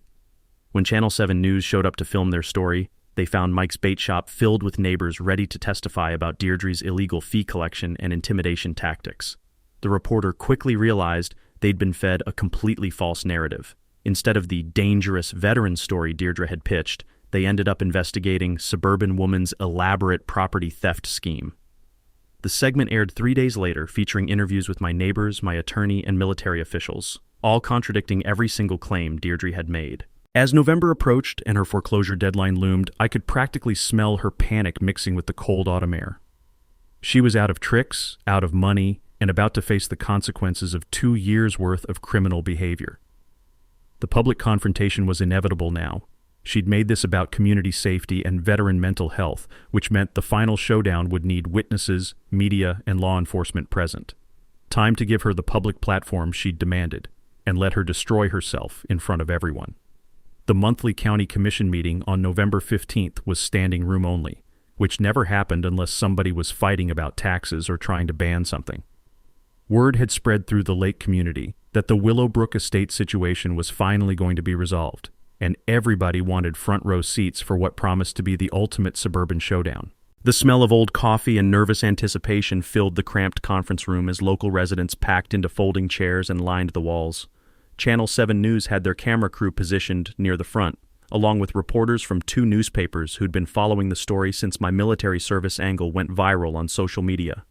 When Channel 7 News showed up to film their story, they found Mike's bait shop filled with neighbors ready to testify about Deirdre's illegal fee collection and intimidation tactics. The reporter quickly realized they'd been fed a completely false narrative. Instead of the dangerous veteran story Deirdre had pitched, they ended up investigating suburban woman's elaborate property theft scheme. The segment aired 3 days later, featuring interviews with my neighbors, my attorney, and military officials, all contradicting every single claim Deirdre had made. As November approached and her foreclosure deadline loomed, I could practically smell her panic mixing with the cold autumn air. She was out of tricks, out of money, and about to face the consequences of 2 years' worth of criminal behavior. The public confrontation was inevitable now. She'd made this about community safety and veteran mental health, which meant the final showdown would need witnesses, media, and law enforcement present. Time to give her the public platform she'd demanded, and let her destroy herself in front of everyone. The monthly county commission meeting on November 15th was standing room only, which never happened unless somebody was fighting about taxes or trying to ban something. Word had spread through the lake community that the Willowbrook estate situation was finally going to be resolved, and everybody wanted front row seats for what promised to be the ultimate suburban showdown. The smell of old coffee and nervous anticipation filled the cramped conference room as local residents packed into folding chairs and lined the walls. Channel 7 News had their camera crew positioned near the front, along with reporters from 2 newspapers who'd been following the story since my military service angle went viral on social media.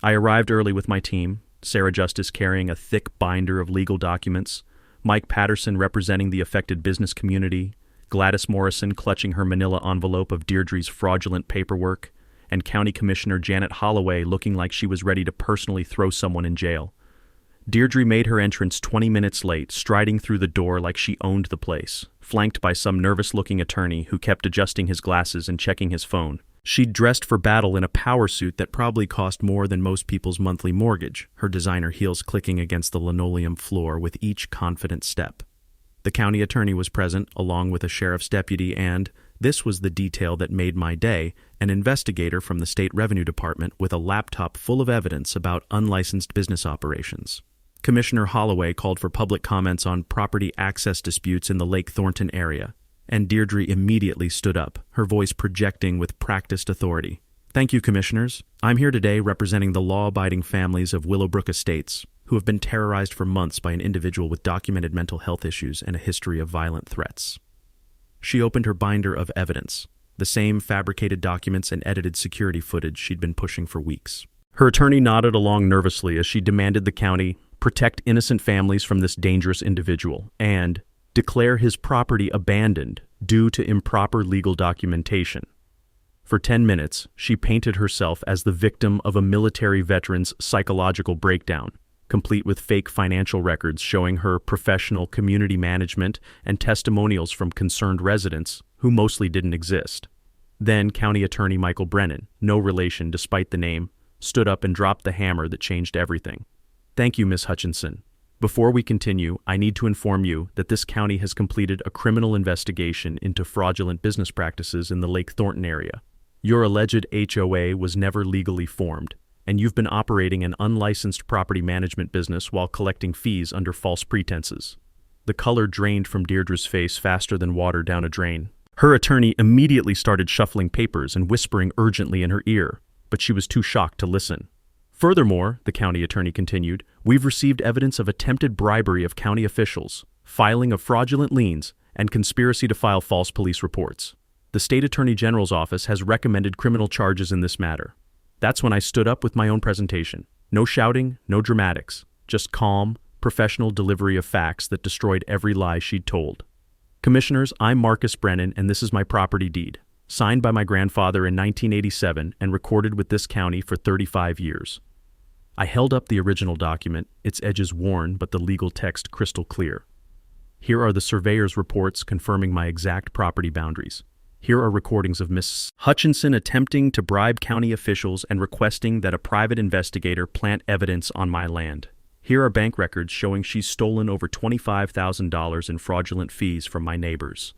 I arrived early with my team, Sarah Justice carrying a thick binder of legal documents, Mike Patterson representing the affected business community, Gladys Morrison clutching her manila envelope of Deirdre's fraudulent paperwork, and County Commissioner Janet Holloway looking like she was ready to personally throw someone in jail. Deirdre made her entrance 20 minutes late, striding through the door like she owned the place, flanked by some nervous-looking attorney who kept adjusting his glasses and checking his phone. She'd dressed for battle in a power suit that probably cost more than most people's monthly mortgage, her designer heels clicking against the linoleum floor with each confident step. The county attorney was present, along with a sheriff's deputy and, this was the detail that made my day, an investigator from the State Revenue Department with a laptop full of evidence about unlicensed business operations. Commissioner Holloway called for public comments on property access disputes in the Lake Thornton area, and Deirdre immediately stood up, her voice projecting with practiced authority. "Thank you, Commissioners. I'm here today representing the law-abiding families of Willowbrook Estates, who have been terrorized for months by an individual with documented mental health issues and a history of violent threats." She opened her binder of evidence, the same fabricated documents and edited security footage she'd been pushing for weeks. Her attorney nodded along nervously as she demanded the county protect innocent families from this dangerous individual and declare his property abandoned due to improper legal documentation. For 10 minutes, she painted herself as the victim of a military veteran's psychological breakdown, complete with fake financial records showing her professional community management and testimonials from concerned residents who mostly didn't exist. Then County Attorney Michael Brennan, no relation despite the name, stood up and dropped the hammer that changed everything. "Thank you, Ms. Hutchinson. Before we continue, I need to inform you that this county has completed a criminal investigation into fraudulent business practices in the Lake Thornton area. Your alleged HOA was never legally formed, and you've been operating an unlicensed property management business while collecting fees under false pretenses. The color drained from Deirdre's face faster than water down a drain. Her attorney immediately started shuffling papers and whispering urgently in her ear, but she was too shocked to listen. Furthermore, the county attorney continued, we've received evidence of attempted bribery of county officials, filing of fraudulent liens, and conspiracy to file false police reports. The state attorney general's office has recommended criminal charges in this matter. That's when I stood up with my own presentation. No shouting, no dramatics, just calm, professional delivery of facts that destroyed every lie she'd told. Commissioners, I'm Marcus Brennan, and this is my property deed, signed by my grandfather in 1987 and recorded with this county for 35 years. I held up the original document, its edges worn but the legal text crystal clear. Here are the surveyor's reports confirming my exact property boundaries. Here are recordings of Miss Hutchinson attempting to bribe county officials and requesting that a private investigator plant evidence on my land. Here are bank records showing she's stolen over $25,000 in fraudulent fees from my neighbors.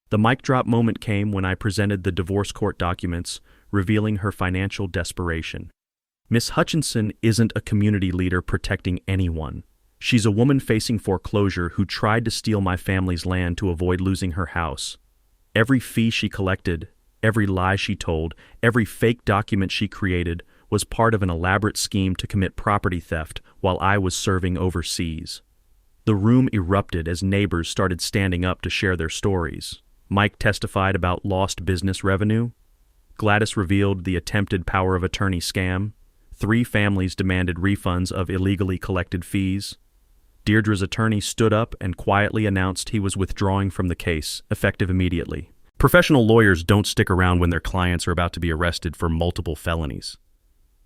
The mic drop moment came when I presented the divorce court documents, revealing her financial desperation. Miss Hutchinson isn't a community leader protecting anyone. She's a woman facing foreclosure who tried to steal my family's land to avoid losing her house. Every fee she collected, every lie she told, every fake document she created was part of an elaborate scheme to commit property theft while I was serving overseas. The room erupted as neighbors started standing up to share their stories. Mike testified about lost business revenue. Gladys revealed the attempted power of attorney scam. 3 families demanded refunds of illegally collected fees. Deirdre's attorney stood up and quietly announced he was withdrawing from the case, effective immediately. Professional lawyers don't stick around when their clients are about to be arrested for multiple felonies.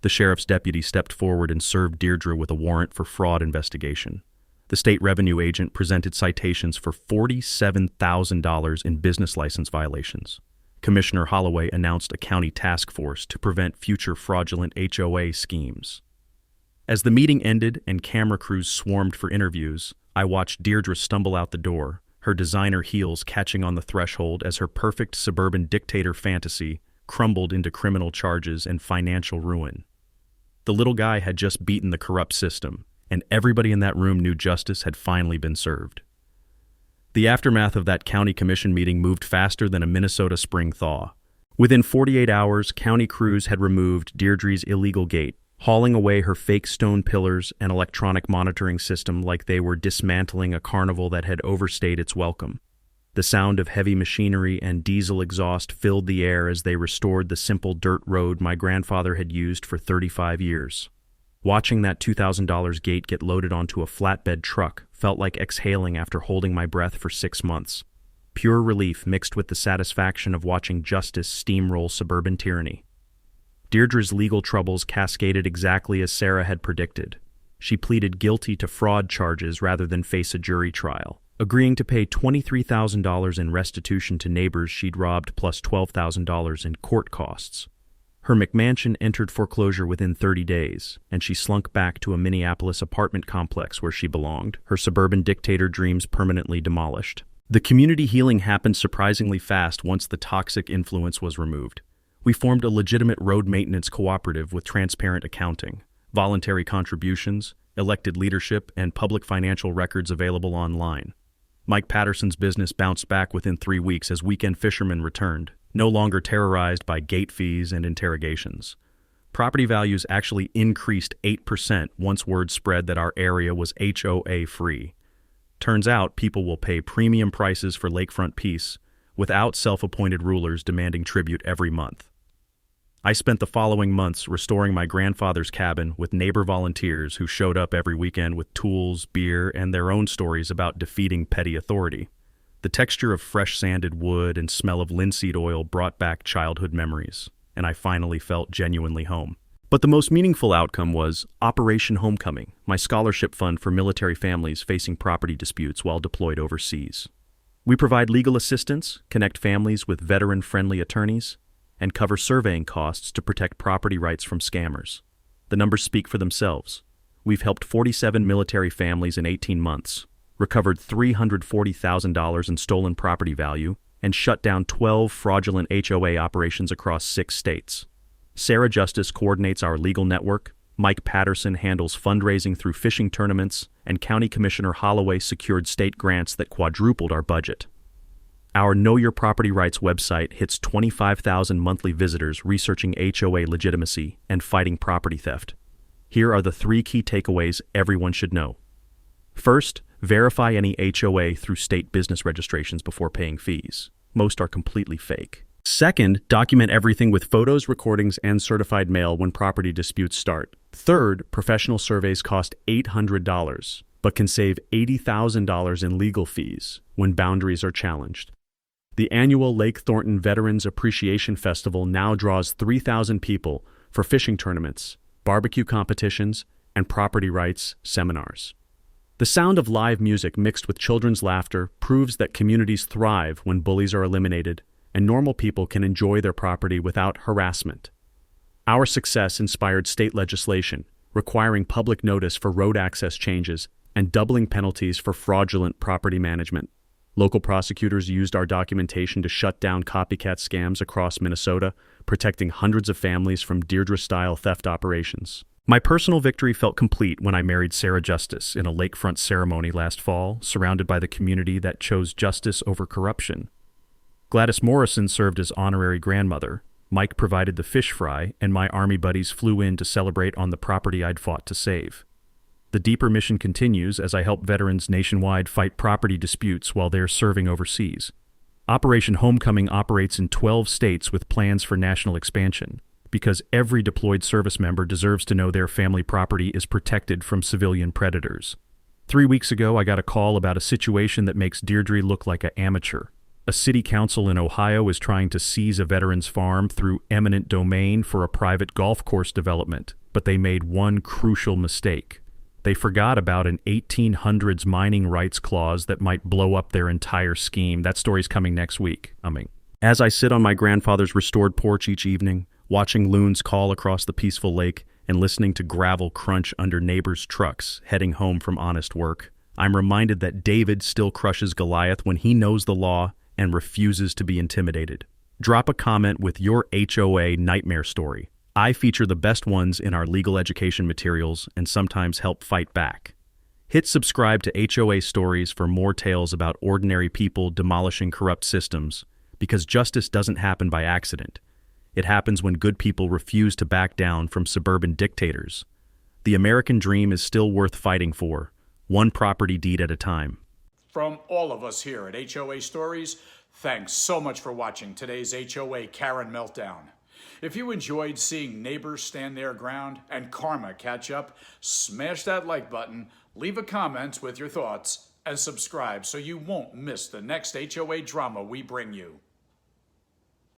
The sheriff's deputy stepped forward and served Deirdre with a warrant for fraud investigation. The state revenue agent presented citations for $47,000 in business license violations. Commissioner Holloway announced a county task force to prevent future fraudulent HOA schemes. As the meeting ended and camera crews swarmed for interviews, I watched Deirdre stumble out the door, her designer heels catching on the threshold as her perfect suburban dictator fantasy crumbled into criminal charges and financial ruin. The little guy had just beaten the corrupt system, and everybody in that room knew justice had finally been served. The aftermath of that county commission meeting moved faster than a Minnesota spring thaw. Within 48 hours, county crews had removed Deirdre's illegal gate, hauling away her fake stone pillars and electronic monitoring system like they were dismantling a carnival that had overstayed its welcome. The sound of heavy machinery and diesel exhaust filled the air as they restored the simple dirt road my grandfather had used for 35 years. Watching that $2,000 gate get loaded onto a flatbed truck felt like exhaling after holding my breath for 6 months. Pure relief mixed with the satisfaction of watching justice steamroll suburban tyranny. Deirdre's legal troubles cascaded exactly as Sarah had predicted. She pleaded guilty to fraud charges rather than face a jury trial, agreeing to pay $23,000 in restitution to neighbors she'd robbed plus $12,000 in court costs. Her McMansion entered foreclosure within 30 days, and she slunk back to a Minneapolis apartment complex where she belonged, her suburban dictator dreams permanently demolished. The community healing happened surprisingly fast once the toxic influence was removed. We formed a legitimate road maintenance cooperative with transparent accounting, voluntary contributions, elected leadership, and public financial records available online. Mike Patterson's business bounced back within 3 weeks as weekend fishermen returned, no longer terrorized by gate fees and interrogations. Property values actually increased 8% once word spread that our area was HOA-free. Turns out people will pay premium prices for lakefront peace without self-appointed rulers demanding tribute every month. I spent the following months restoring my grandfather's cabin with neighbor volunteers who showed up every weekend with tools, beer, and their own stories about defeating petty authority. The texture of fresh sanded wood and smell of linseed oil brought back childhood memories, and I finally felt genuinely home. But the most meaningful outcome was Operation Homecoming, my scholarship fund for military families facing property disputes while deployed overseas. We provide legal assistance, connect families with veteran-friendly attorneys, and cover surveying costs to protect property rights from scammers. The numbers speak for themselves. We've helped 47 military families in 18 months, recovered $340,000 in stolen property value, and shut down 12 fraudulent HOA operations across 6 states. Sarah Justice coordinates our legal network, Mike Patterson handles fundraising through fishing tournaments, and County Commissioner Holloway secured state grants that quadrupled our budget. Our Know Your Property Rights website hits 25,000 monthly visitors researching HOA legitimacy and fighting property theft. Here are the 3 key takeaways everyone should know. First, verify any HOA through state business registrations before paying fees. Most are completely fake. Second, document everything with photos, recordings, and certified mail when property disputes start. Third, professional surveys cost $800, but can save $80,000 in legal fees when boundaries are challenged. The annual Lake Thornton Veterans Appreciation Festival now draws 3,000 people for fishing tournaments, barbecue competitions, and property rights seminars. The sound of live music mixed with children's laughter proves that communities thrive when bullies are eliminated and normal people can enjoy their property without harassment. Our success inspired state legislation requiring public notice for road access changes and doubling penalties for fraudulent property management. Local prosecutors used our documentation to shut down copycat scams across Minnesota, protecting hundreds of families from Deirdre-style theft operations. My personal victory felt complete when I married Sarah Justice in a lakefront ceremony last fall, surrounded by the community that chose justice over corruption. Gladys Morrison served as honorary grandmother, Mike provided the fish fry, and my Army buddies flew in to celebrate on the property I'd fought to save. The deeper mission continues as I help veterans nationwide fight property disputes while they're serving overseas. Operation Homecoming operates in 12 states with plans for national expansion, because every deployed service member deserves to know their family property is protected from civilian predators. 3 weeks ago, I got a call about a situation that makes Deirdre look like an amateur. A city council in Ohio is trying to seize a veteran's farm through eminent domain for a private golf course development, but they made one crucial mistake. They forgot about an 1800s mining rights clause that might blow up their entire scheme. That story's coming next week. As I sit on my grandfather's restored porch each evening, watching loons call across the peaceful lake and listening to gravel crunch under neighbors' trucks heading home from honest work, I'm reminded that David still crushes Goliath when he knows the law and refuses to be intimidated. Drop a comment with your HOA nightmare story. I feature the best ones in our legal education materials and sometimes help fight back. Hit subscribe to HOA Stories for more tales about ordinary people demolishing corrupt systems, because justice doesn't happen by accident. It happens when good people refuse to back down from suburban dictators. The American dream is still worth fighting for, one property deed at a time. From all of us here at HOA Stories, thanks so much for watching today's HOA Karen Meltdown. If you enjoyed seeing neighbors stand their ground and karma catch up, smash that like button, leave a comment with your thoughts, and subscribe so you won't miss the next HOA drama we bring you.